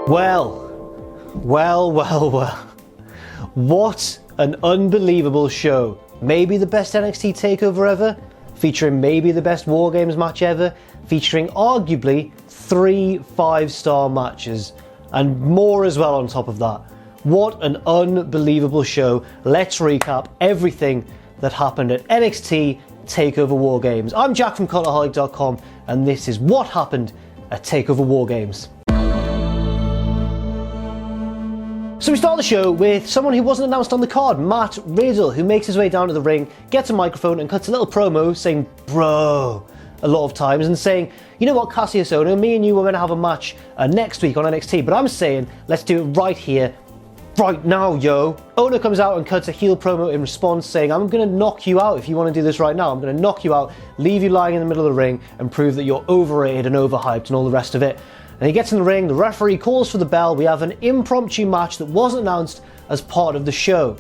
Well. What an unbelievable show. Maybe the best NXT TakeOver ever, featuring maybe the best WarGames match ever, featuring arguably 3 5-star matches, and more as well on top of that. What an unbelievable show. Let's recap everything that happened at NXT TakeOver WarGames. I'm Jack from Cultaholic.com, and this is what happened at TakeOver WarGames. So we start the show with someone who wasn't announced on the card, Matt Riddle, who makes his way down to the ring, gets a microphone and cuts a little promo saying bro a lot of times and saying, you know what, Kassius, Ohno, me and you were going to have a match next week on NXT, but I'm saying let's do it right here, right now, yo. Ohno comes out and cuts a heel promo in response saying, I'm going to knock you out if you want to do this right now. I'm going to knock you out, leave you lying in the middle of the ring and prove that you're overrated and overhyped and all the rest of it. And he gets in the ring, the referee calls for the bell, we have an impromptu match that wasn't announced as part of the show.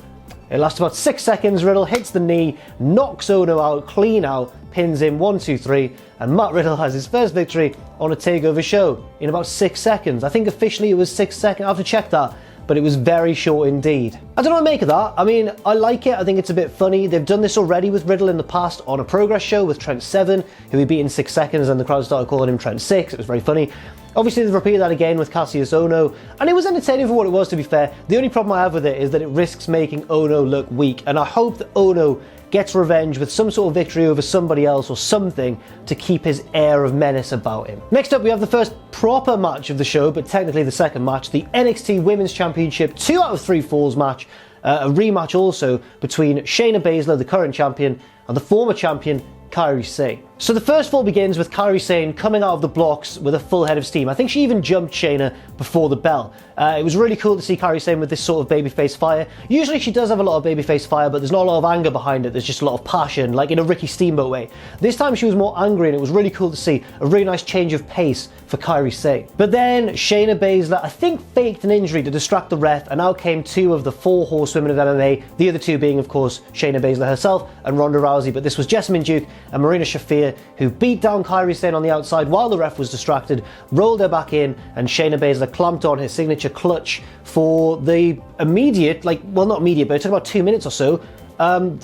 It lasts about 6 seconds, Riddle hits the knee, knocks Ohno out, clean out, pins him 1, 2, 3, and Matt Riddle has his first victory on a TakeOver show in about 6 seconds. I think officially it was 6 seconds, I have to check that, but it was very short indeed. I don't know what to make of that. I mean, I like it, I think it's a bit funny. They've done this already with Riddle in the past on a Progress show with Trent Seven, who he beat in 6 seconds and the crowd started calling him Trent 6, it was very funny. Obviously they've repeated that again with Kassius Ohno, and it was entertaining for what it was, to be fair. The only problem I have with it is that it risks making Ohno look weak, and I hope that Ohno gets revenge with some sort of victory over somebody else or something to keep his air of menace about him. Next up we have the first proper match of the show, but technically the second match, the NXT Women's Championship 2 out of 3 falls match, a rematch also between Shayna Baszler, the current champion, and the former champion Kairi Sane. So the first fall begins with Kairi Sane coming out of the blocks with a full head of steam. I think she even jumped Shayna before the bell. It was really cool to see Kairi Sane with this sort of babyface fire. Usually she does have a lot of babyface fire, but there's not a lot of anger behind it. There's just a lot of passion, like in a Ricky Steamboat way. This time she was more angry, and it was really cool to see a really nice change of pace for Kairi Sane. But then Shayna Baszler, I think, faked an injury to distract the ref, and out came 2 of the 4 horsewomen of MMA, the other 2 being, of course, Shayna Baszler herself and Ronda Rousey, but this was Jessamine Duke and Marina Shafir, who beat down Kairi Sane on the outside while the ref was distracted, rolled her back in, and Shayna Baszler clamped on his signature clutch for the immediate, not immediate, but it took about 2 minutes or so,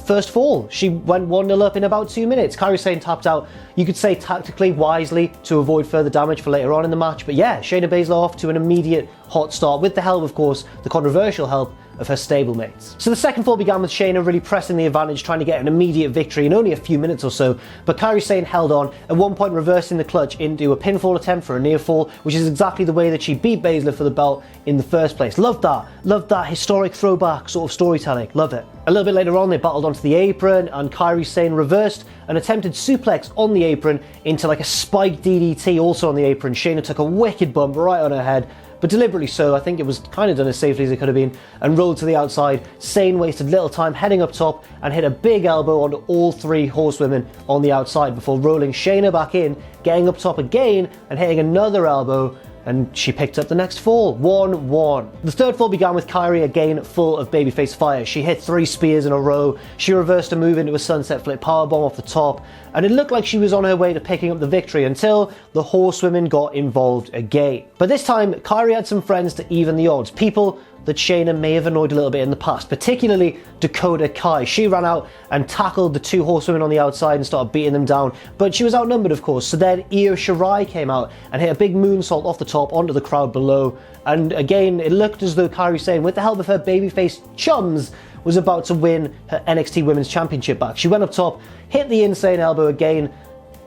first fall. She went 1-0 up in about 2 minutes. Kairi Sane tapped out, you could say tactically, wisely, to avoid further damage for later on in the match, but yeah, Shayna Baszler off to an immediate hot start with the help, of course, the controversial help of her stablemates. So the second fall began with Shayna really pressing the advantage, trying to get an immediate victory in only a few minutes or so, but Kairi Sane held on, at one point reversing the clutch into a pinfall attempt for a near fall, which is exactly the way that she beat Baszler for the belt in the first place. Loved that historic throwback sort of storytelling, love it. A little bit later on they battled onto the apron, and Kairi Sane reversed an attempted suplex on the apron into like a spiked DDT also on the apron. Shayna took a wicked bump right on her head, but deliberately so. I think it was kind of done as safely as it could have been, and rolled to the outside. Sane wasted little time heading up top and hit a big elbow onto all 3 horsewomen on the outside before rolling Shayna back in, getting up top again and hitting another elbow, and she picked up the next fall, 1-1. The third fall began with Kairi again full of babyface fire. She hit 3 spears in a row, she reversed a move into a sunset flip powerbomb off the top, and it looked like she was on her way to picking up the victory until the horsewomen got involved again. But this time, Kairi had some friends to even the odds, people that Shayna may have annoyed a little bit in the past, particularly Dakota Kai. She ran out and tackled the 2 horsewomen on the outside and started beating them down, but she was outnumbered, of course, so then Io Shirai came out and hit a big moonsault off the top onto the crowd below, and again, it looked as though Kairi Sane, with the help of her babyface chums, was about to win her NXT Women's Championship back. She went up top, hit the insane elbow again,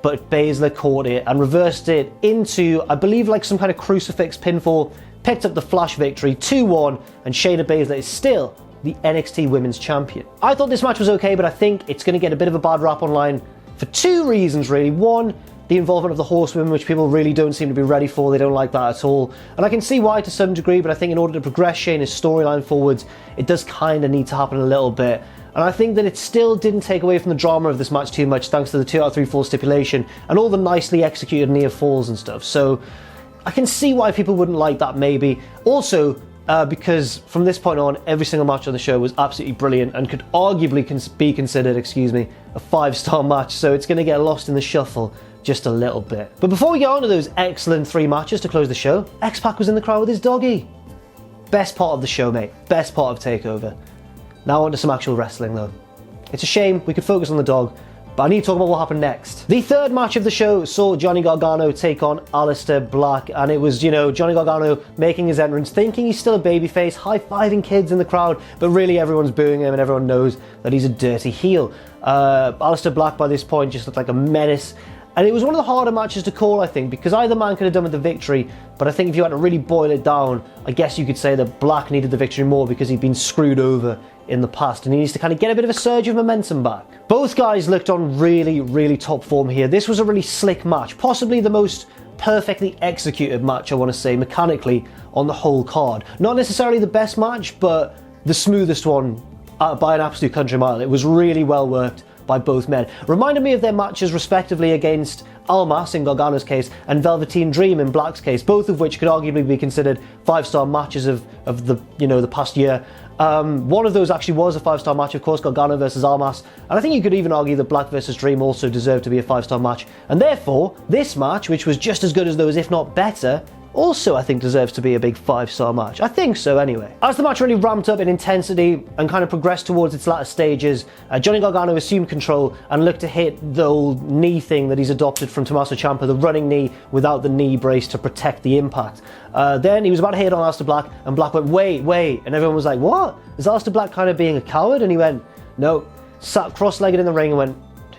but Baszler caught it and reversed it into, I believe, like some kind of crucifix pinfall, picked up the flash victory, 2-1, and Shayna Baszler is still the NXT Women's Champion. I thought this match was okay, but I think it's going to get a bit of a bad rap online for 2 reasons, really. One, the involvement of the horsewomen, which people really don't seem to be ready for. They don't like that at all. And I can see why to some degree, but I think in order to progress Shayna's storyline forwards, it does kind of need to happen a little bit. And I think that it still didn't take away from the drama of this match too much, thanks to the 2 out of 3 fall stipulation and all the nicely executed near falls and stuff. So I can see why people wouldn't like that maybe. Also, because from this point on, every single match on the show was absolutely brilliant and could arguably be considered, a 5-star match, so it's going to get lost in the shuffle just a little bit. But before we get on to those excellent 3 matches to close the show, X-Pac was in the crowd with his doggy. Best part of the show, mate. Best part of TakeOver. Now on to some actual wrestling, though. It's a shame we could focus on the dog, but I need to talk about what happened next. The 3rd match of the show saw Johnny Gargano take on Alistair Black, and it was, Johnny Gargano making his entrance, thinking he's still a babyface, high-fiving kids in the crowd, but really everyone's booing him and everyone knows that he's a dirty heel. Alistair Black by this point just looked like a menace, and it was one of the harder matches to call, I think, because either man could have done with the victory, but I think if you had to really boil it down, I guess you could say that Black needed the victory more because he'd been screwed over in the past and he needs to kind of get a bit of a surge of momentum back. Both guys looked on really top form here. This was a really slick match, possibly the most perfectly executed match, I want to say, mechanically on the whole card. Not necessarily the best match, but the smoothest one by an absolute country mile. It was really well worked by both men. Reminded me of their matches respectively against Almas in Gargano's case and Velveteen Dream in Black's case, both of which could arguably be considered 5-star matches of the the past year. One of those actually was a 5-star match, of course, Gargano versus Almas, and I think you could even argue that Black versus Dream also deserved to be a 5-star match, and therefore this match, which was just as good as those if not better, also I think deserves to be a big 5-star match. I think so anyway. As the match really ramped up in intensity and kind of progressed towards its latter stages, Johnny Gargano assumed control and looked to hit the old knee thing that he's adopted from Tommaso Ciampa, the running knee without the knee brace to protect the impact. Then he was about to hit on Aleister Black and Black went, wait, and everyone was like, what? Is Aleister Black kind of being a coward? And he went, no, sat cross-legged in the ring and went,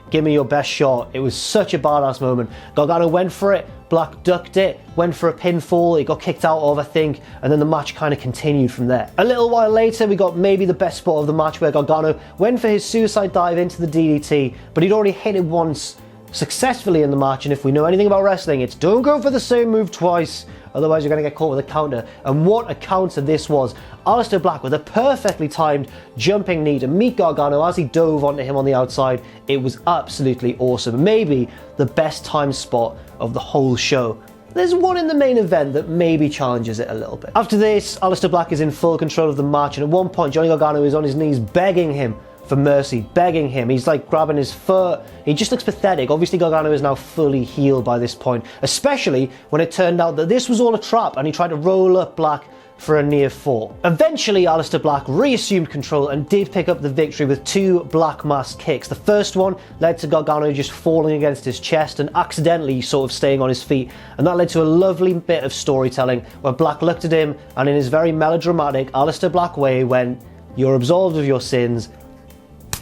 give me your best shot. It was such a badass moment. Gargano went for it, Black ducked it, went for a pinfall, it got kicked out of, I think, and then the match kind of continued from there. A little while later, we got maybe the best spot of the match where Gargano went for his suicide dive into the DDT, but he'd already hit it once successfully in the match, and if we know anything about wrestling, it's don't go for the same move twice, otherwise you're going to get caught with a counter. And what a counter this was. Aleister Black with a perfectly timed jumping knee to meet Gargano as he dove onto him on the outside. It was absolutely awesome. Maybe the best timed spot of the whole show. There's one in the main event that maybe challenges it a little bit. After this, Aleister Black is in full control of the match, and at one point Johnny Gargano is on his knees begging him for mercy, begging him. He's like grabbing his foot. He just looks pathetic. Obviously Gargano is now fully healed by this point, especially when it turned out that this was all a trap and he tried to roll up Black for a near fall. Eventually Aleister Black reassumed control and did pick up the victory with 2 Black Mass kicks. The first one led to Gargano just falling against his chest and accidentally sort of staying on his feet, and that led to a lovely bit of storytelling where Black looked at him and in his very melodramatic Aleister Black way went, "You're absolved of your sins."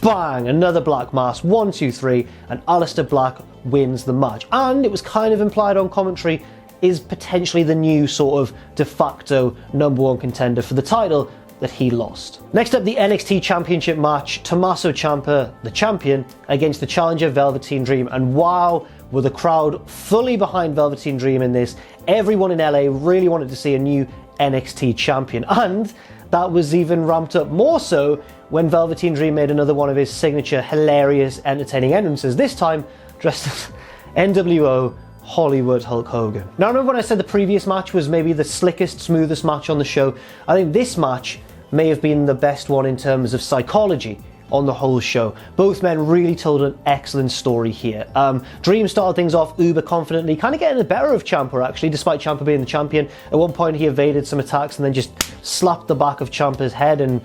Bang! Another Black Mass, 1, 2, 3, and Aleister Black wins the match. And it was kind of implied on commentary is potentially the new sort of de facto #1 contender for the title that he lost. Next up, the NXT Championship match, Tommaso Ciampa, the champion, against the challenger Velveteen Dream, and wow, were the crowd fully behind Velveteen Dream in this. Everyone in LA really wanted to see a new NXT champion, and that was even ramped up more so when Velveteen Dream made another one of his signature hilarious entertaining entrances, this time dressed as NWO Hollywood Hulk Hogan. Now, remember when I said the previous match was maybe the slickest, smoothest match on the show? I think this match may have been the best one in terms of psychology on the whole show. Both men really told an excellent story here. Dream started things off uber confidently, kind of getting the better of Ciampa actually, despite Ciampa being the champion. At one point he evaded some attacks and then just slapped the back of Ciampa's head, and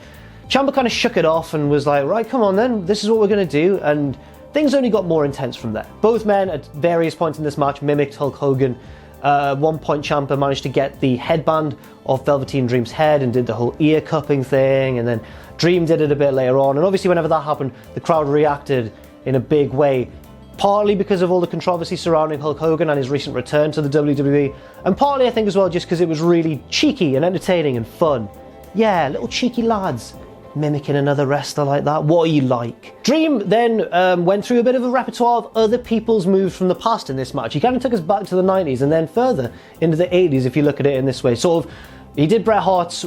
Ciampa kind of shook it off and was like, right, come on then, this is what we're going to do, and things only got more intense from there. Both men at various points in this match mimicked Hulk Hogan. At one point Ciampa managed to get the headband off Velveteen Dream's head and did the whole ear cupping thing, and then Dream did it a bit later on, and obviously whenever that happened the crowd reacted in a big way, partly because of all the controversy surrounding Hulk Hogan and his recent return to the WWE, and partly I think as well just because it was really cheeky and entertaining and fun. Yeah, little cheeky lads mimicking another wrestler like that. What are you like? Dream then went through a bit of a repertoire of other people's moves from the past in this match. He kind of took us back to the 90s and then further into the 80s if you look at it in this way. Sort of, he did Bret Hart's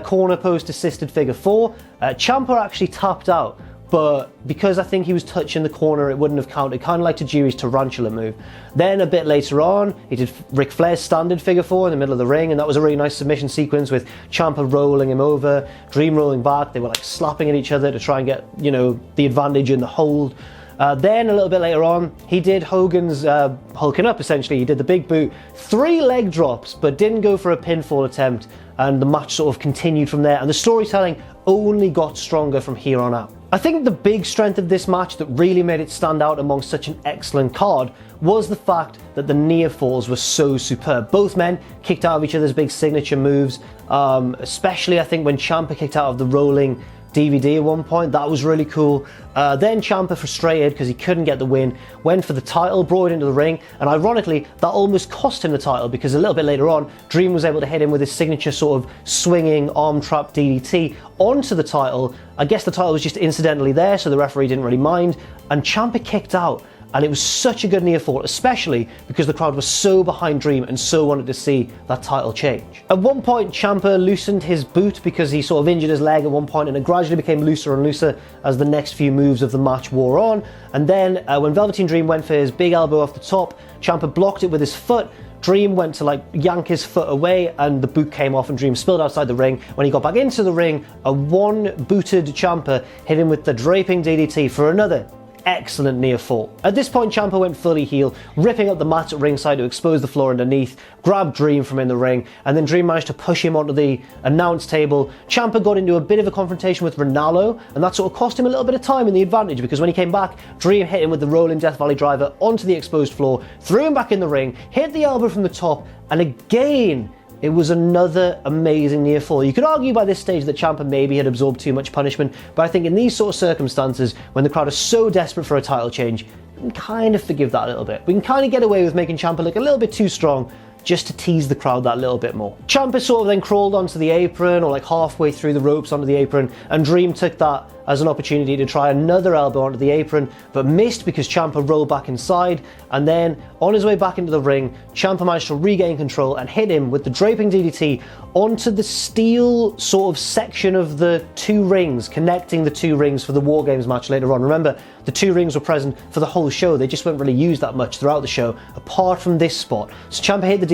corner post assisted figure 4. Ciampa actually tapped out but because I think he was touching the corner, it wouldn't have counted, kind of like Tajiri's tarantula move. Then a bit later on, he did Ric Flair's standard figure four in the middle of the ring, and that was a really nice submission sequence with Ciampa rolling him over, Dream rolling back. They were like slapping at each other to try and get, you know, the advantage in the hold. Then a little bit later on, he did Hogan's hulking up, essentially. He did the big boot, 3 leg drops, but didn't go for a pinfall attempt, and the match sort of continued from there, and the storytelling only got stronger from here on out. I think the big strength of this match that really made it stand out amongst such an excellent card was the fact that the near falls were so superb. Both men kicked out of each other's big signature moves, especially I think when Ciampa kicked out of the rolling DVD at one point. That was really cool. Then Ciampa, frustrated because he couldn't get the win, went for the title, brought it into the ring, and ironically that almost cost him the title, because a little bit later on Dream was able to hit him with his signature sort of swinging arm trap DDT onto the title. I guess the title was just incidentally there, so the referee didn't really mind, and Ciampa kicked out. And it was such a good near fall, especially because the crowd was so behind Dream and so wanted to see that title change. At one point, Ciampa loosened his boot because he sort of injured his leg at one point, and it gradually became looser and looser as the next few moves of the match wore on. And then when Velveteen Dream went for his big elbow off the top, Ciampa blocked it with his foot. Dream went to like yank his foot away, and the boot came off and Dream spilled outside the ring. When he got back into the ring, a one-booted Ciampa hit him with the draping DDT for another excellent near fall. At this point, Ciampa went fully heel, ripping up the mats at ringside to expose the floor underneath, grabbed Dream from in the ring, and then Dream managed to push him onto the announce table. Ciampa got into a bit of a confrontation with Ronaldo, and that sort of cost him a little bit of time in the advantage, because when he came back, Dream hit him with the rolling Death Valley driver onto the exposed floor, threw him back in the ring, hit the elbow from the top, and again, it was another amazing near fall. You could argue by this stage that Ciampa maybe had absorbed too much punishment, but I think in these sort of circumstances, when the crowd is so desperate for a title change, we can kind of forgive that a little bit. We can kind of get away with making Ciampa look a little bit too strong, just to tease the crowd that little bit more. Ciampa sort of then crawled onto the apron, or like halfway through the ropes onto the apron, and Dream took that as an opportunity to try another elbow onto the apron, but missed because Ciampa rolled back inside, and then on his way back into the ring, Ciampa managed to regain control and hit him with the draping DDT onto the steel sort of section of the 2 rings, connecting the 2 rings for the WarGames match later on. Remember, the 2 rings were present for the whole show. They just weren't really used that much throughout the show, apart from this spot. So Ciampa hit the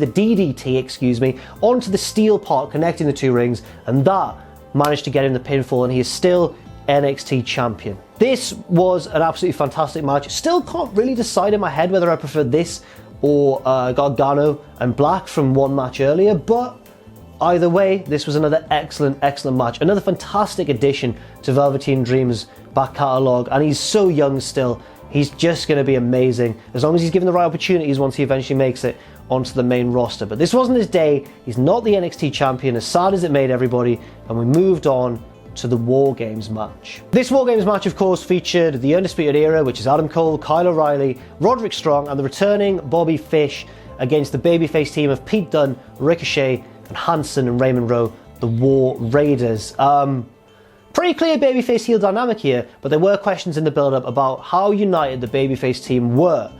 DDT, excuse me, onto the steel part connecting the 2 rings, and that managed to get him the pinfall, and he is still NXT champion. This was an absolutely fantastic match. Still can't really decide in my head whether I prefer this or Gargano and Black from one match earlier, but either way, this was another excellent match. Another fantastic addition to Velveteen Dream's back catalogue, and he's so young still. He's just going to be amazing as long as he's given the right opportunities once he eventually makes it onto the main roster. But this wasn't his day. He's not the NXT champion, as sad as it made everybody, and we moved on to the WarGames match. This WarGames match, of course, featured the Undisputed Era, which is Adam Cole, Kyle O'Reilly, Roderick Strong, and the returning Bobby Fish against the babyface team of Pete Dunne, Ricochet, and Hanson and Raymond Rowe, the War Raiders. Pretty clear babyface heel dynamic here, but there were questions in the build-up about how united the babyface team were.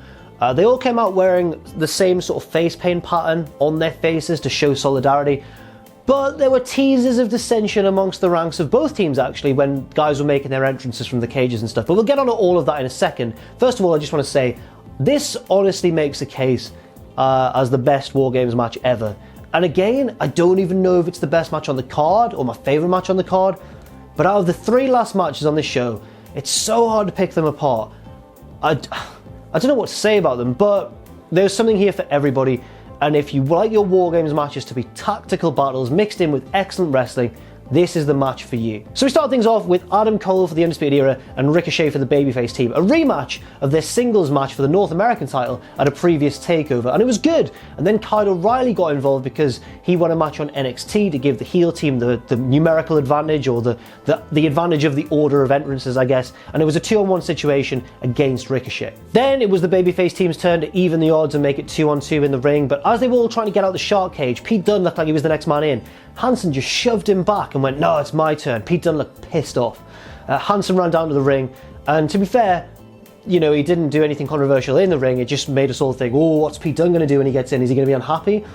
They all came out wearing the same sort of face paint pattern on their faces to show solidarity, but there were teasers of dissension amongst the ranks of both teams actually when guys were making their entrances from the cages and stuff, but we'll get on to all of that in a second. First of all, I just want to say, this honestly makes a case as the best WarGames match ever. And again, I don't even know if it's the best match on the card or my favourite match on the card, but out of the 3 last matches on this show, it's so hard to pick them apart. I don't know what to say about them, but there's something here for everybody, and if you like your WarGames matches to be tactical battles mixed in with excellent wrestling, this is the match for you. So we start things off with Adam Cole for the Undisputed Era and Ricochet for the babyface team, a rematch of their singles match for the North American title at a previous TakeOver, and it was good. And then Kyle O'Reilly got involved because he won a match on NXT to give the heel team the numerical advantage, or the advantage of the order of entrances, I guess, and it was a 2-on-1 situation against Ricochet. Then it was the babyface team's turn to even the odds and make it 2-on-2 in the ring, but as they were all trying to get out the shark cage, Pete Dunne looked like he was the next man in. Hanson just shoved him back and went, "No, it's my turn." Pete Dunne looked pissed off. Hanson ran down to the ring, and to be fair, you know, he didn't do anything controversial in the ring. It just made us all think, oh, what's Pete Dunne going to do when he gets in? Is he going to be unhappy?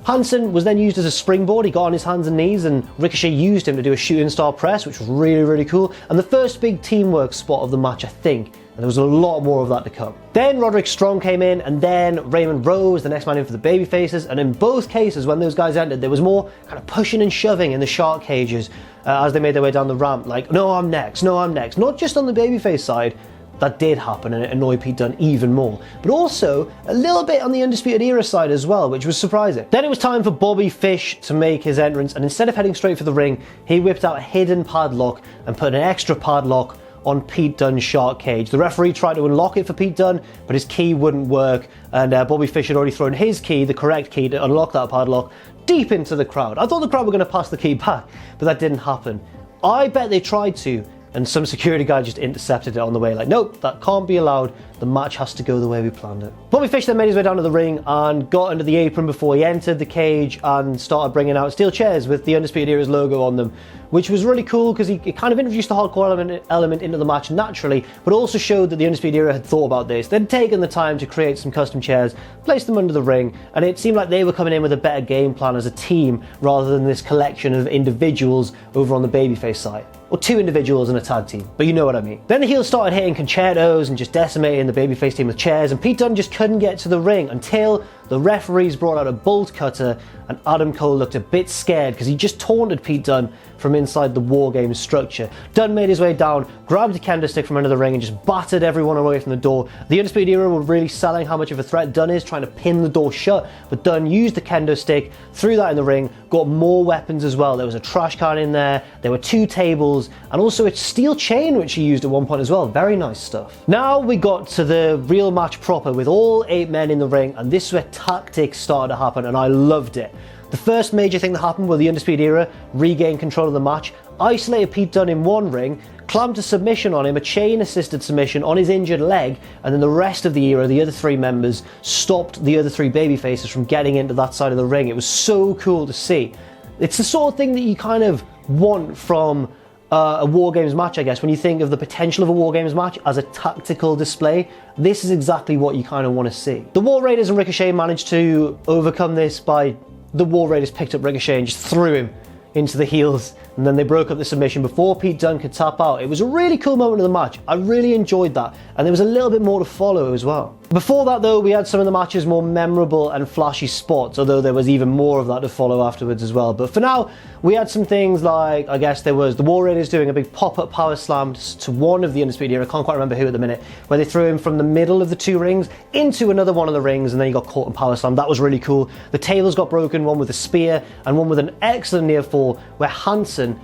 Hansen was then used as a springboard. He got on his hands and knees and Ricochet used him to do a shooting star press, which was really, really cool. And the first big teamwork spot of the match, I think. And there was a lot more of that to come. Then Roderick Strong came in, and then Raymond Rose, the next man in for the babyfaces. And in both cases, when those guys entered, there was more kind of pushing and shoving in the shark cages as they made their way down the ramp. Like, no, I'm next, no, I'm next. Not just on the babyface side. That did happen and it annoyed Pete Dunne even more. But also a little bit on the Undisputed Era side as well, which was surprising. Then it was time for Bobby Fish to make his entrance, and instead of heading straight for the ring, he whipped out a hidden padlock and put an extra padlock on Pete Dunne's shark cage. The referee tried to unlock it for Pete Dunne, but his key wouldn't work, and Bobby Fish had already thrown his key, the correct key to unlock that padlock, deep into the crowd. I thought the crowd were going to pass the key back, but that didn't happen. I bet they tried to, and some security guy just intercepted it on the way, like, nope, that can't be allowed. The match has to go the way we planned it. Bobby Fish then made his way down to the ring and got under the apron before he entered the cage and started bringing out steel chairs with the Undisputed Era's logo on them, which was really cool because it kind of introduced the hardcore element into the match naturally, but also showed that the Undisputed Era had thought about this. They'd taken the time to create some custom chairs, placed them under the ring, and it seemed like they were coming in with a better game plan as a team rather than this collection of individuals over on the babyface side. Or two individuals in a tag team, but you know what I mean. Then the heels started hitting concertos and just decimating the babyface team with chairs, and Pete Dunne just couldn't get to the ring until the referees brought out a bolt cutter, and Adam Cole looked a bit scared because he just taunted Pete Dunne from inside the WarGames structure. Dunne made his way down, grabbed a kendo stick from under the ring and just battered everyone away from the door. The Undisputed Era were really selling how much of a threat Dunne is, trying to pin the door shut, but Dunne used the kendo stick, threw that in the ring, got more weapons as well. There was a trash can in there, there were two tables, and also a steel chain which he used at one point as well. Very nice stuff. Now we got to the real match proper with all 8 men in the ring, and this is where tactics started to happen, and I loved it. The first major thing that happened was the Undisputed Era regained control of the match, isolated Pete Dunne in one ring, clamped a submission on him, a chain-assisted submission on his injured leg, and then the rest of the Era, the other 3 members, stopped the other 3 babyfaces from getting into that side of the ring. It was so cool to see. It's the sort of thing that you kind of want from a WarGames match, I guess. When you think of the potential of a WarGames match as a tactical display, this is exactly what you kind of want to see. The War Raiders and Ricochet managed to overcome this by the War Raiders picked up Ricochet and just threw him into the heels, and then they broke up the submission before Pete Dunne could tap out. It was a really cool moment of the match. I really enjoyed that, and there was a little bit more to follow as well. Before that though, we had some of the match's more memorable and flashy spots, although there was even more of that to follow afterwards as well. But for now, we had some things like, I guess there was the War Raiders doing a big pop-up power slam to one of the Undisputed Era, I can't quite remember who at the minute, where they threw him from the middle of the 2 rings into another one of the rings, and then he got caught in power slam. That was really cool. The tables got broken, one with a spear and one with an excellent near fall where Hansen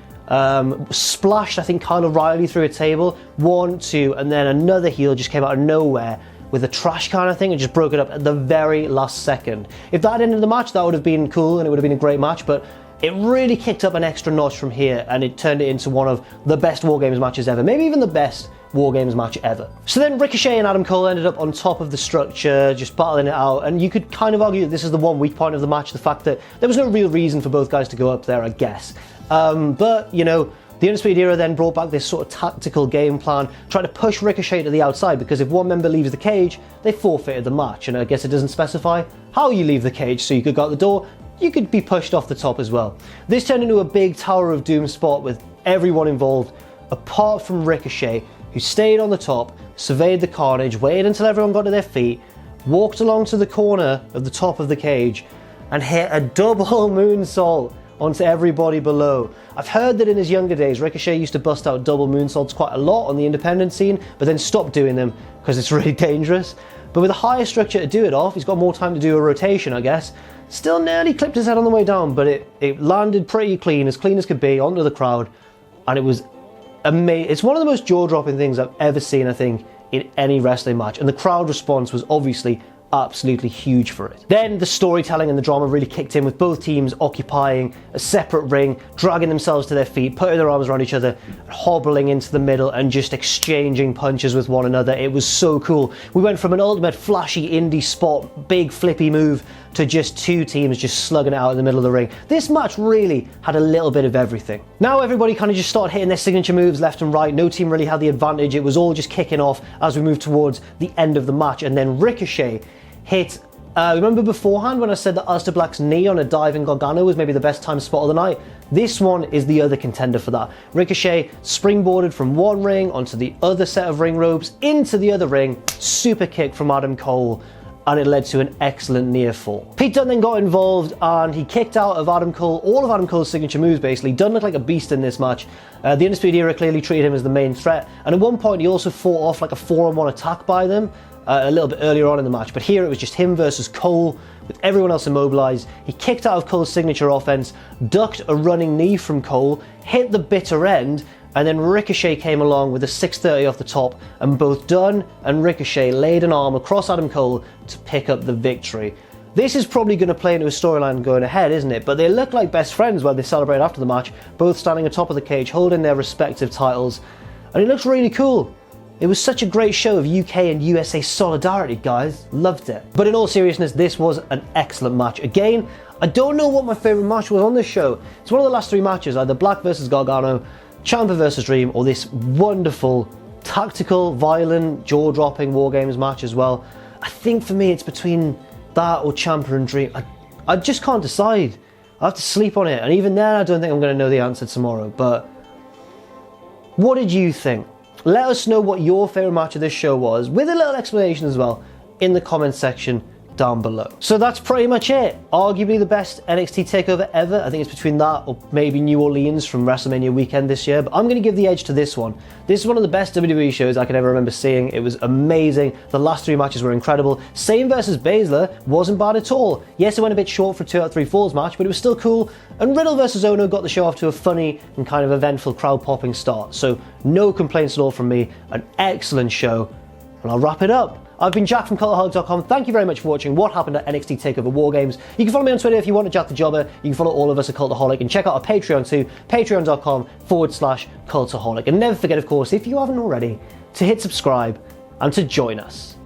splashed, I think, Kyle O'Reilly through a table, 1, 2, and then another heel just came out of nowhere with a trash can, I think, and just broke it up at the very last second. If that ended the match, that would have been cool and it would have been a great match, but it really kicked up an extra notch from here and it turned it into one of the best WarGames matches ever, maybe even the best WarGames match ever. So then Ricochet and Adam Cole ended up on top of the structure, just battling it out, and you could kind of argue that this is the one weak point of the match, the fact that there was no real reason for both guys to go up there, I guess. But, you know, the Undisputed Era then brought back this sort of tactical game plan, trying to push Ricochet to the outside, because if one member leaves the cage, they forfeited the match, and I guess it doesn't specify how you leave the cage, so you could go out the door, you could be pushed off the top as well. This turned into a big Tower of Doom spot with everyone involved, apart from Ricochet, who stayed on the top, surveyed the carnage, waited until everyone got to their feet, walked along to the corner of the top of the cage, and hit a double moonsault onto everybody below. I've heard that in his younger days, Ricochet used to bust out double moonsaults quite a lot on the independent scene, but then stopped doing them because it's really dangerous. But with a higher structure to do it off, he's got more time to do a rotation, I guess. Still nearly clipped his head on the way down, but it landed pretty clean as could be, onto the crowd, and it was amazing. It's one of the most jaw-dropping things I've ever seen, I think, in any wrestling match, and the crowd response was obviously absolutely huge for it. Then the storytelling and the drama really kicked in, with both teams occupying a separate ring, dragging themselves to their feet, putting their arms around each other, hobbling into the middle and just exchanging punches with one another. It was so cool. We went from an ultimate flashy indie spot, big flippy move, to just 2 teams just slugging it out in the middle of the ring. This match really had a little bit of everything. Now everybody kind of just started hitting their signature moves left and right. No team really had the advantage. It was all just kicking off as we moved towards the end of the match, and then Ricochet hit Remember beforehand when I said that Aleister Black's knee on a diving Gargano was maybe the best time spot of the night? This one is the other contender for that. Ricochet springboarded from one ring onto the other set of ring ropes, into the other ring, super kick from Adam Cole, and it led to an excellent near fall. Pete Dunne then got involved and he kicked out of Adam Cole, all of Adam Cole's signature moves basically. Dunne looked like a beast in this match. The Undisputed Era clearly treated him as the main threat, and at one point he also fought off like a 4-on-1 attack by them a little bit earlier on in the match, but here it was just him versus Cole with everyone else immobilized. He kicked out of Cole's signature offense, ducked a running knee from Cole, hit the bitter end, and then Ricochet came along with a 630 off the top, and both Dunne and Ricochet laid an arm across Adam Cole to pick up the victory. This is probably going to play into a storyline going ahead, isn't it? But they look like best friends while they celebrate after the match, both standing atop of the cage, holding their respective titles, and it looks really cool. It was such a great show of UK and USA solidarity, guys. Loved it. But in all seriousness, this was an excellent match. Again, I don't know what my favourite match was on this show. It's one of the last 3 matches, either Black versus Gargano, Ciampa versus Dream, or this wonderful, tactical, violent, jaw-dropping WarGames match as well. I think for me it's between that or Ciampa and Dream. I just can't decide. I have to sleep on it, and even then I don't think I'm going to know the answer tomorrow. But what did you think? Let us know what your favourite match of this show was, with a little explanation as well, in the comments section down below. So that's pretty much it. Arguably the best NXT TakeOver ever. I think it's between that or maybe New Orleans from WrestleMania weekend this year, but I'm going to give the edge to this one. This is one of the best WWE shows I can ever remember seeing. It was amazing. The last 3 matches were incredible. Sane versus Baszler wasn't bad at all. Yes, it went a bit short for a 2 out of 3 falls match, but it was still cool. And Riddle versus Ohno got the show off to a funny and kind of eventful crowd-popping start. So no complaints at all from me. An excellent show. And I'll wrap it up. I've been Jack from Cultaholic.com. Thank you very much for watching What Happened at NXT TakeOver WarGames. You can follow me on Twitter if you want to Jack the Jobber. You can follow all of us at Cultaholic and check out our Patreon too, patreon.com/Cultaholic. And never forget, of course, if you haven't already, to hit subscribe and to join us.